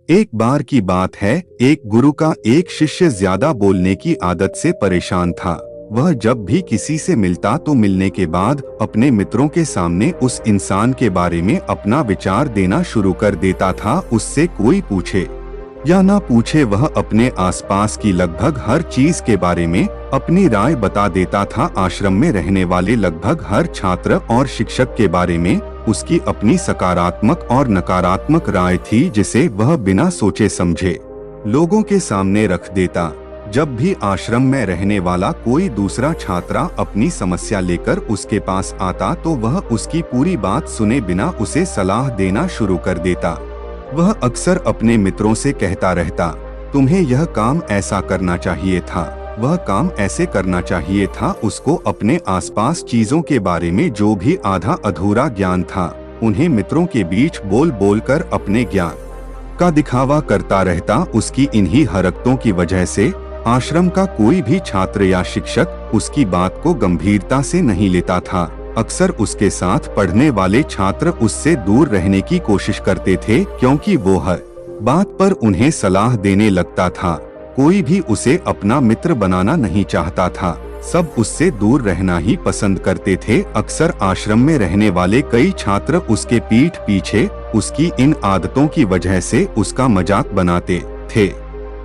एक बार की बात है, एक गुरु का एक शिष्य ज्यादा बोलने की आदत से परेशान था। वह जब भी किसी से मिलता तो मिलने के बाद अपने मित्रों के सामने उस इंसान के बारे में अपना विचार देना शुरू कर देता था। उससे कोई पूछे या ना पूछे, वह अपने आसपास की लगभग हर चीज के बारे में अपनी राय बता देता था। आश्रम में रहने वाले लगभग हर छात्र और शिक्षक के बारे में उसकी अपनी सकारात्मक और नकारात्मक राय थी, जिसे वह बिना सोचे समझे लोगों के सामने रख देता। जब भी आश्रम में रहने वाला कोई दूसरा छात्र अपनी समस्या लेकर उसके पास आता तो वह उसकी पूरी बात सुने बिना उसे सलाह देना शुरू कर देता। वह अक्सर अपने मित्रों से कहता रहता, तुम्हें यह काम ऐसा करना चाहिए था, वह काम ऐसे करना चाहिए था। उसको अपने आसपास चीजों के बारे में जो भी आधा अधूरा ज्ञान था, उन्हें मित्रों के बीच बोल बोल कर अपने ज्ञान का दिखावा करता रहता। उसकी इन्हीं हरकतों की वजह से आश्रम का कोई भी छात्र या शिक्षक उसकी बात को गंभीरता से नहीं लेता था। अक्सर उसके साथ पढ़ने वाले छात्र उससे दूर रहने की कोशिश करते थे, क्योंकि वो हर बात पर उन्हें सलाह देने लगता था। कोई भी उसे अपना मित्र बनाना नहीं चाहता था, सब उससे दूर रहना ही पसंद करते थे। अक्सर आश्रम में रहने वाले कई छात्र उसके पीठ पीछे उसकी इन आदतों की वजह से उसका मजाक बनाते थे।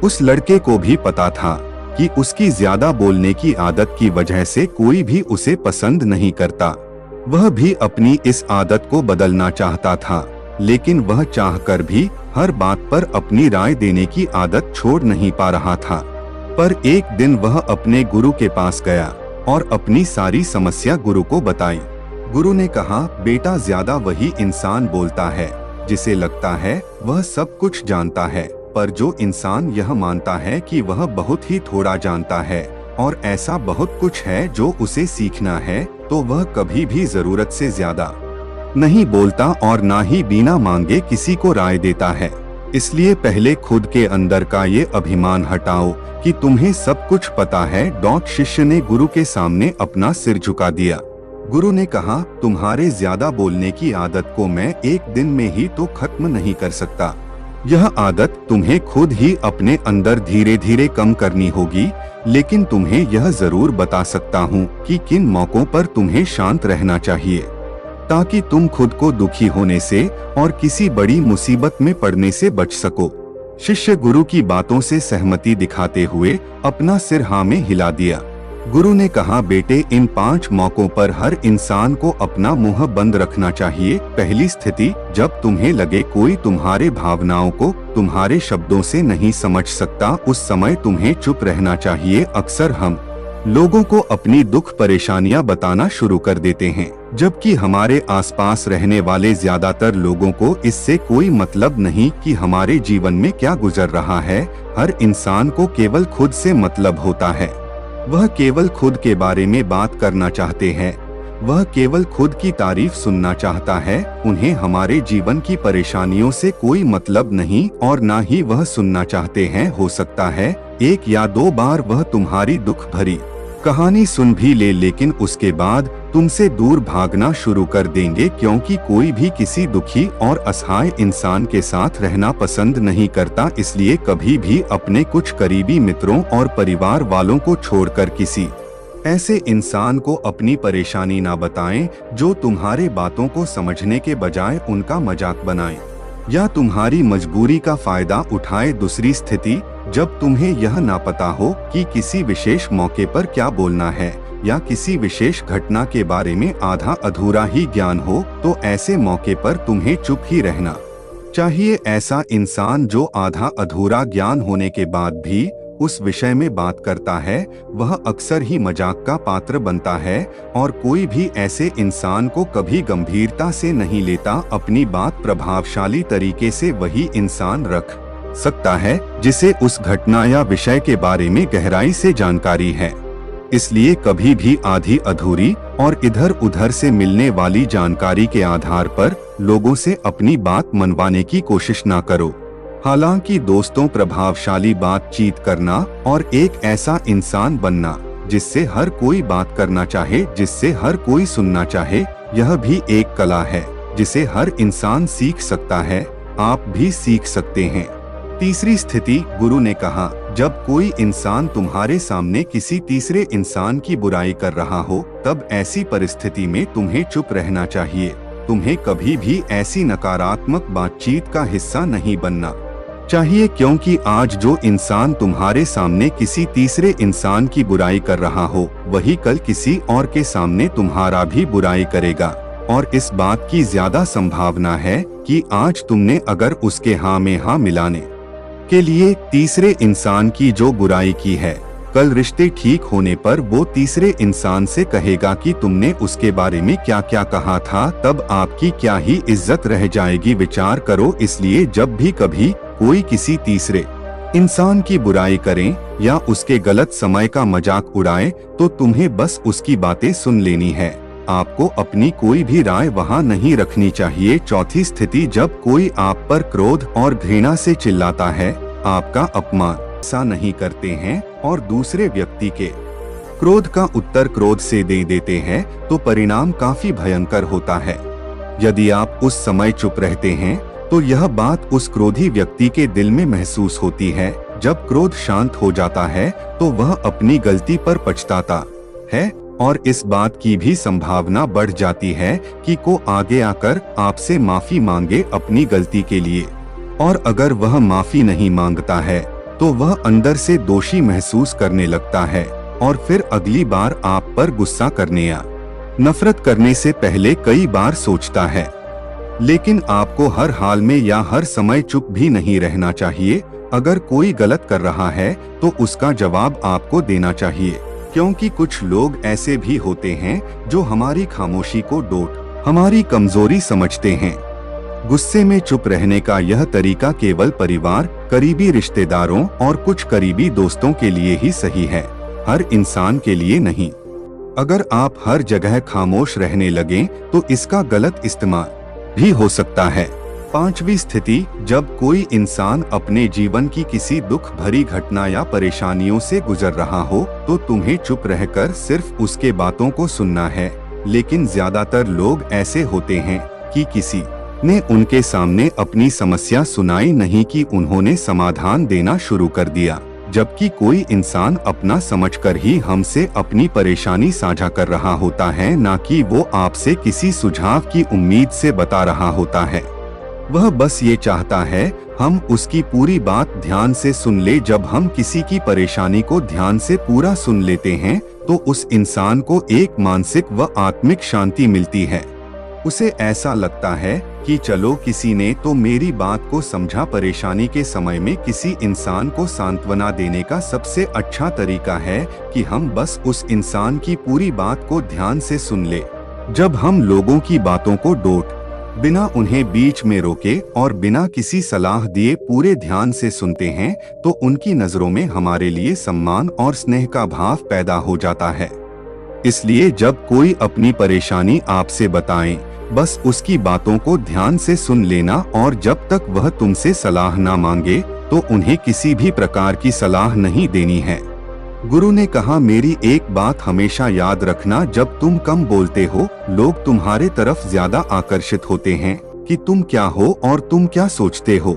उस लड़के को भी पता था कि उसकी ज्यादा बोलने की आदत की वजह से कोई भी उसे पसंद नहीं करता। वह भी अपनी इस आदत को बदलना चाहता था, लेकिन वह चाहकर भी हर बात पर अपनी राय देने की आदत छोड़ नहीं पा रहा था। पर एक दिन वह अपने गुरु के पास गया और अपनी सारी समस्या गुरु को बताई। गुरु ने कहा, बेटा, ज्यादा वही इंसान बोलता है जिसे लगता है वह सब कुछ जानता है, पर जो इंसान यह मानता है कि वह बहुत ही थोड़ा जानता है और ऐसा बहुत कुछ है जो उसे सीखना है, तो वह कभी भी जरूरत से ज्यादा नहीं बोलता और ना ही बिना मांगे किसी को राय देता है। इसलिए पहले खुद के अंदर का ये अभिमान हटाओ कि तुम्हें सब कुछ पता है। शिष्य ने गुरु के सामने अपना सिर झुका दिया। गुरु ने कहा, तुम्हारे ज्यादा बोलने की आदत को मैं एक दिन में ही तो खत्म नहीं कर सकता। यह आदत तुम्हें खुद ही अपने अंदर धीरे धीरे कम करनी होगी, लेकिन तुम्हें यह जरूर बता सकता हूँ कि किन मौकों पर तुम्हें शांत रहना चाहिए, ताकि तुम खुद को दुखी होने से और किसी बड़ी मुसीबत में पड़ने से बच सको। शिष्य गुरु की बातों से सहमति दिखाते हुए अपना सिर हाँ में हिला दिया। गुरु ने कहा, बेटे, इन 5 मौकों पर हर इंसान को अपना मुंह बंद रखना चाहिए। पहली स्थिति, जब तुम्हें लगे कोई तुम्हारे भावनाओं को तुम्हारे शब्दों से नहीं समझ सकता, उस समय तुम्हें चुप रहना चाहिए। अक्सर हम लोगों को अपनी दुख परेशानियां बताना शुरू कर देते हैं, जबकि हमारे आसपास रहने वाले ज्यादातर लोगों को इससे कोई मतलब नहीं कि हमारे जीवन में क्या गुजर रहा है। हर इंसान को केवल खुद से मतलब होता है। वह केवल खुद के बारे में बात करना चाहते हैं, वह केवल खुद की तारीफ सुनना चाहता है। उन्हें हमारे जीवन की परेशानियों से कोई मतलब नहीं और ना ही वह सुनना चाहते हैं। हो सकता है 1 या 2 बार वह तुम्हारी दुख भरी कहानी सुन भी ले, लेकिन उसके बाद तुमसे दूर भागना शुरू कर देंगे, क्योंकि कोई भी किसी दुखी और असहाय इंसान के साथ रहना पसंद नहीं करता। इसलिए कभी भी अपने कुछ करीबी मित्रों और परिवार वालों को छोड़कर किसी ऐसे इंसान को अपनी परेशानी ना बताएं जो तुम्हारे बातों को समझने के बजाय उनका मजाक बनाए या तुम्हारी मजबूरी का फायदा उठाए। दूसरी स्थिति, जब तुम्हें यह ना पता हो कि किसी विशेष मौके पर क्या बोलना है या किसी विशेष घटना के बारे में आधा अधूरा ही ज्ञान हो, तो ऐसे मौके पर तुम्हें चुप ही रहना चाहिए। ऐसा इंसान जो आधा अधूरा ज्ञान होने के बाद भी उस विषय में बात करता है, वह अक्सर ही मजाक का पात्र बनता है और कोई भी ऐसे इंसान को कभी गंभीरता से नहीं लेता। अपनी बात प्रभावशाली तरीके से वही इंसान रख सकता है जिसे उस घटना या विषय के बारे में गहराई से जानकारी है। इसलिए कभी भी आधी अधूरी और इधर उधर से मिलने वाली जानकारी के आधार पर लोगों से अपनी बात मनवाने की कोशिश ना करो। हालांकि दोस्तों, प्रभावशाली बातचीत करना और एक ऐसा इंसान बनना जिससे हर कोई बात करना चाहे, जिससे हर कोई सुनना चाहे, यह भी एक कला है जिसे हर इंसान सीख सकता है। आप भी सीख सकते हैं। तीसरी स्थिति, गुरु ने कहा, जब कोई इंसान तुम्हारे सामने किसी तीसरे इंसान की बुराई कर रहा हो, तब ऐसी परिस्थिति में तुम्हें चुप रहना चाहिए। तुम्हें कभी भी ऐसी नकारात्मक बातचीत का हिस्सा नहीं बनना चाहिए, क्योंकि आज जो इंसान तुम्हारे सामने किसी तीसरे इंसान की बुराई कर रहा हो, वही कल किसी और के सामने तुम्हारा भी बुराई करेगा। और इस बात की ज्यादा संभावना है कि आज तुमने अगर उसके हाँ में हाँ मिलाने के लिए तीसरे इंसान की जो बुराई की है, कल रिश्ते ठीक होने पर वो तीसरे इंसान से कहेगा कि तुमने उसके बारे में क्या क्या कहा था, तब आपकी क्या ही इज्जत रह जाएगी। विचार करो। इसलिए जब भी कभी कोई किसी तीसरे इंसान की बुराई करें या उसके गलत समय का मजाक उड़ाए, तो तुम्हें बस उसकी बातें सुन लेनी है। आपको अपनी कोई भी राय वहां नहीं रखनी चाहिए। चौथी स्थिति, जब कोई आप पर क्रोध और घृणा से चिल्लाता है, आपका अपमान ऐसा नहीं करते हैं और दूसरे व्यक्ति के क्रोध का उत्तर क्रोध से दे देते हैं, तो परिणाम काफी भयंकर होता है। यदि आप उस समय चुप रहते हैं, तो यह बात उस क्रोधी व्यक्ति के दिल में महसूस होती है। जब क्रोध शांत हो जाता है, तो वह अपनी गलती पर पछताता है और इस बात की भी संभावना बढ़ जाती है कि को आगे आकर आपसे माफी मांगे अपनी गलती के लिए। और अगर वह माफी नहीं मांगता है, तो वह अंदर से दोषी महसूस करने लगता है और फिर अगली बार आप पर गुस्सा करने या नफरत करने से पहले कई बार सोचता है। लेकिन आपको हर हाल में या हर समय चुप भी नहीं रहना चाहिए। अगर कोई गलत कर रहा है, तो उसका जवाब आपको देना चाहिए, क्योंकि कुछ लोग ऐसे भी होते हैं जो हमारी खामोशी को हमारी कमजोरी समझते हैं। गुस्से में चुप रहने का यह तरीका केवल परिवार, करीबी रिश्तेदारों और कुछ करीबी दोस्तों के लिए ही सही है, हर इंसान के लिए नहीं। अगर आप हर जगह खामोश रहने लगें, तो इसका गलत इस्तेमाल भी हो सकता है। पांचवी स्थिति, जब कोई इंसान अपने जीवन की किसी दुख भरी घटना या परेशानियों से गुजर रहा हो, तो तुम्हें चुप रहकर सिर्फ उसके बातों को सुनना है। लेकिन ज्यादातर लोग ऐसे होते हैं कि किसी ने उनके सामने अपनी समस्या सुनाई नहीं कि उन्होंने समाधान देना शुरू कर दिया, जबकि कोई इंसान अपना समझकर ही हमसे अपनी परेशानी साझा कर रहा होता है, ना कि वो आपसे किसी सुझाव की उम्मीद से बता रहा होता है। वह बस ये चाहता है हम उसकी पूरी बात ध्यान से सुन ले। जब हम किसी की परेशानी को ध्यान से पूरा सुन लेते हैं, तो उस इंसान को एक मानसिक व आत्मिक शांति मिलती है। उसे ऐसा लगता है कि चलो किसी ने तो मेरी बात को समझा। परेशानी के समय में किसी इंसान को सांत्वना देने का सबसे अच्छा तरीका है कि हम बस उस इंसान की पूरी बात को ध्यान से सुन ले। जब हम लोगों की बातों को बिना उन्हें बीच में रोके और बिना किसी सलाह दिए पूरे ध्यान से सुनते हैं, तो उनकी नजरों में हमारे लिए सम्मान और स्नेह का भाव पैदा हो जाता है। इसलिए जब कोई अपनी परेशानी आपसे बताए, बस उसकी बातों को ध्यान से सुन लेना, और जब तक वह तुमसे सलाह ना मांगे, तो उन्हें किसी भी प्रकार की सलाह नहीं देनी है। गुरु ने कहा, मेरी एक बात हमेशा याद रखना, जब तुम कम बोलते हो, लोग तुम्हारे तरफ ज्यादा आकर्षित होते हैं कि तुम क्या हो और तुम क्या सोचते हो।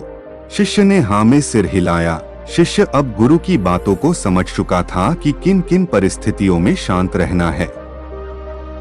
शिष्य ने हाँ में सिर हिलाया। शिष्य अब गुरु की बातों को समझ चुका था कि किन किन परिस्थितियों में शांत रहना है।